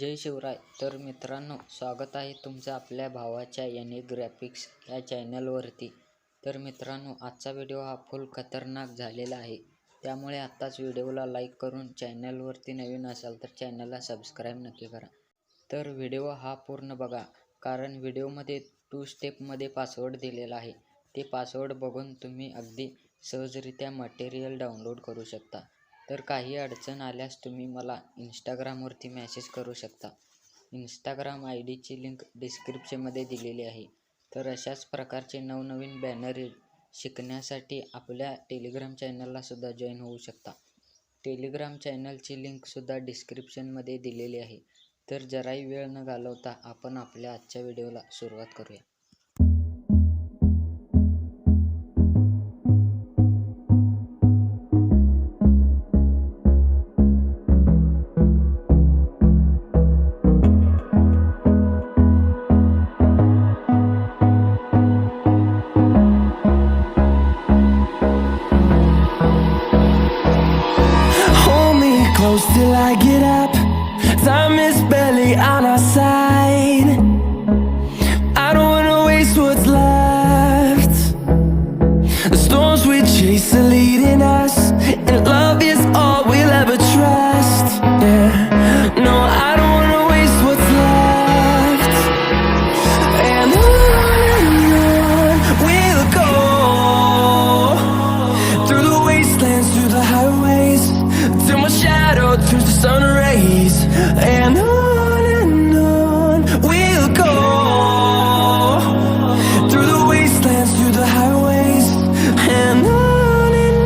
जय शिवराय. तर मित्रांनो, स्वागत आहे तुमचं आपल्या भावाच्या याने ग्राफिक्स या चॅनलवरती. तर मित्रांनो, आजचा व्हिडिओ हा फुल खतरनाक झालेला आहे, त्यामुळे आत्ताच व्हिडिओला लाईक करून चॅनलवरती नवीन असाल तर चॅनलला सबस्क्राईब नक्की करा. तर व्हिडिओ हा पूर्ण बघा, कारण व्हिडिओमध्ये 2 स्टेपमध्ये पासवर्ड दिलेला आहे. ते पासवर्ड बघून तुम्ही अगदी सहजरित्या मटेरियल डाउनलोड करू शकता. तर काही अडचण आल्यास तुम्ही मला इंस्टाग्रामवरती मेसेज करू शकता. इंस्टाग्राम IDची लिंक डिस्क्रिप्शनमध्ये दिलेली आहे. तर अशाच प्रकारचे नवनवीन बॅनर शिकण्यासाठी आपल्या टेलिग्राम चॅनलला सुद्धा जॉईन होऊ शकता. टेलिग्राम चॅनलची लिंकसुद्धा डिस्क्रिप्शनमध्ये दिलेली आहे. तर जराही वेळ न घालवता आपण आपल्या आजच्या व्हिडिओला सुरुवात करूया. Close till I get up. Time is barely on our side. I don't wanna waste what's left. The storms we chase are leading us, and love is all we'll ever trust. Yeah, no, I don't wanna waste what's left. And on we'll go, through the wastelands, through the highways, till my shadow turns to sun rays. And on we'll go, through the wastelands, through the highways. And on we'll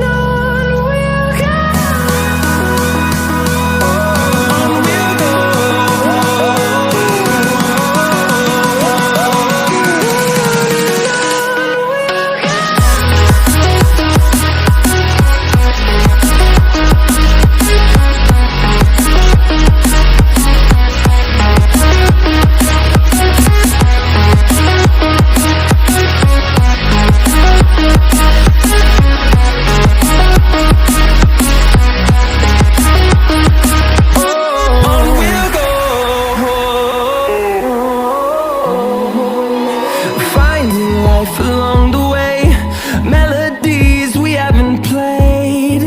go, on we'll go. Along the way, melodies we haven't played.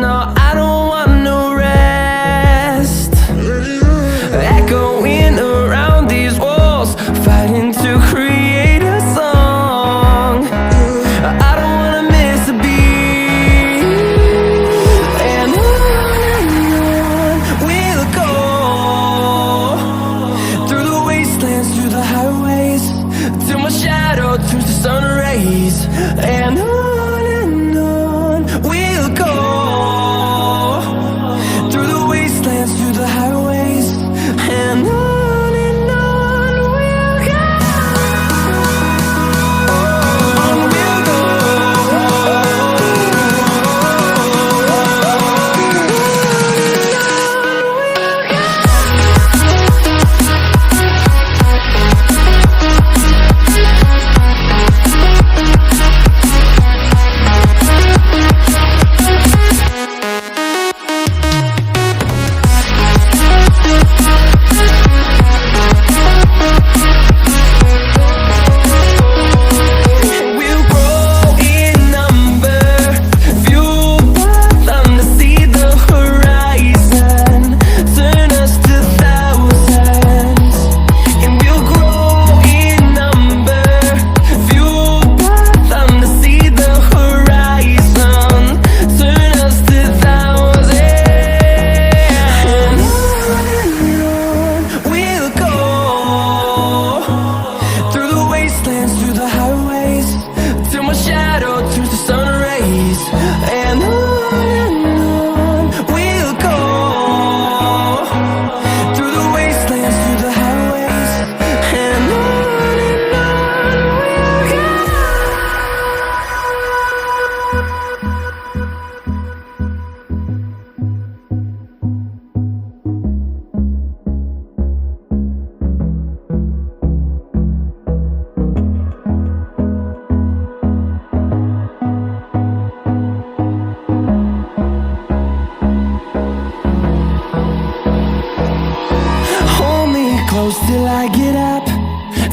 No, I don't want no rest. Echoing around these walls, fighting to create a song. I don't wanna miss a beat. And on we'll go, through the wastelands, through the highways, till my shadow turns to sun rays. And on we'll go, through the wastelands, through the highways. And on we'll go, on we'll go.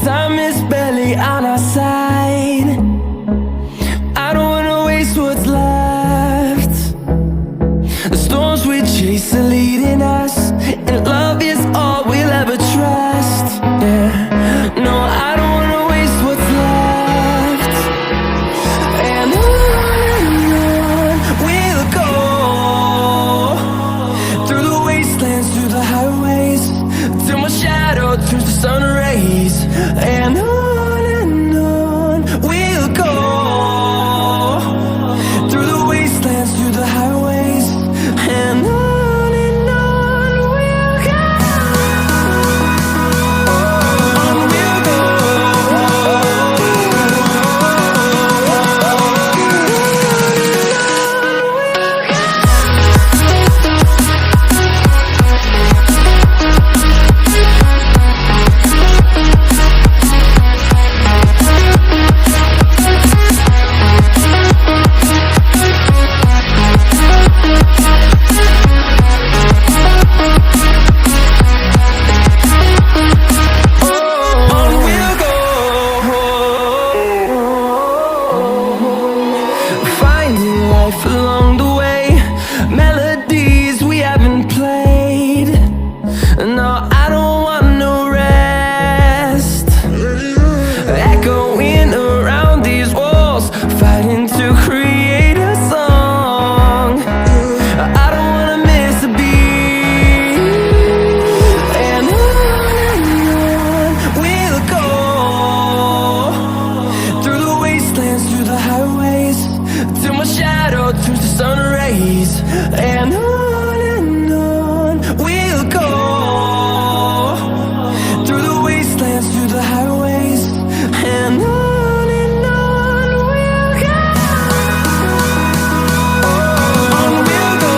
Time is barely on our side. I don't wanna waste what's left. The storms we chase are leading us, and love is all we'll ever trust. Yeah, no, I don't wanna waste what's left. And on we'll go, through the wastelands, through the highways, till my shadow turns to sun rays. And on we'll go, through the wastelands, through the highways, and on we'll go. On we'll go. Finding life along the way, melodies we haven't played. No, I don't want no rest. Echoing around these walls, fighting to create a song. I don't wanna miss a beat. And on we'll go, through the wastelands, through the highways, till my shadow turns to sun rays. And on we'll go, through the wastelands, through the highways, and on we'll go. On we'll go.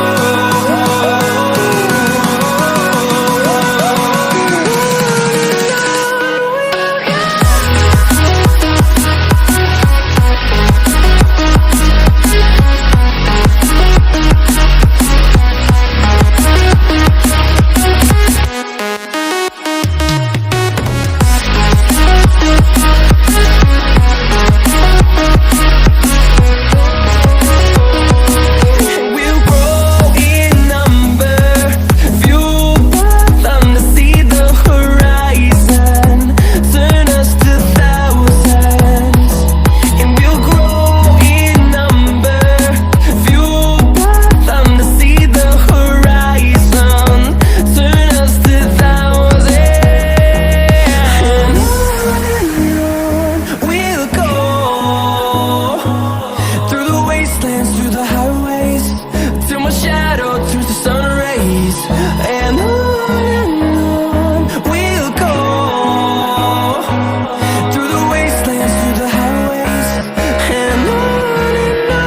We'll grow in number, fuel them to see the horizon, turn us to thousands. And we'll grow in number, fuel them to see the horizon, turn us to thousands. And on we'll go, through the wastelands, through the highways, till my shadow turns to sun rays. And on we'll go, through the wastelands, through the highways, and on we'll go.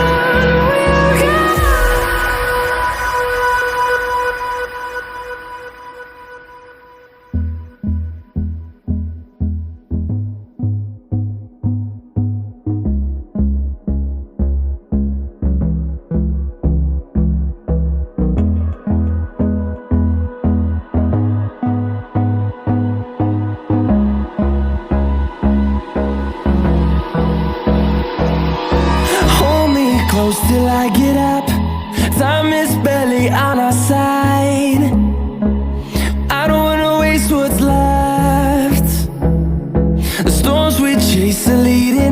Hold me close till I get up. Time is barely on our side. I don't wanna waste what's left. The storms we chase are leading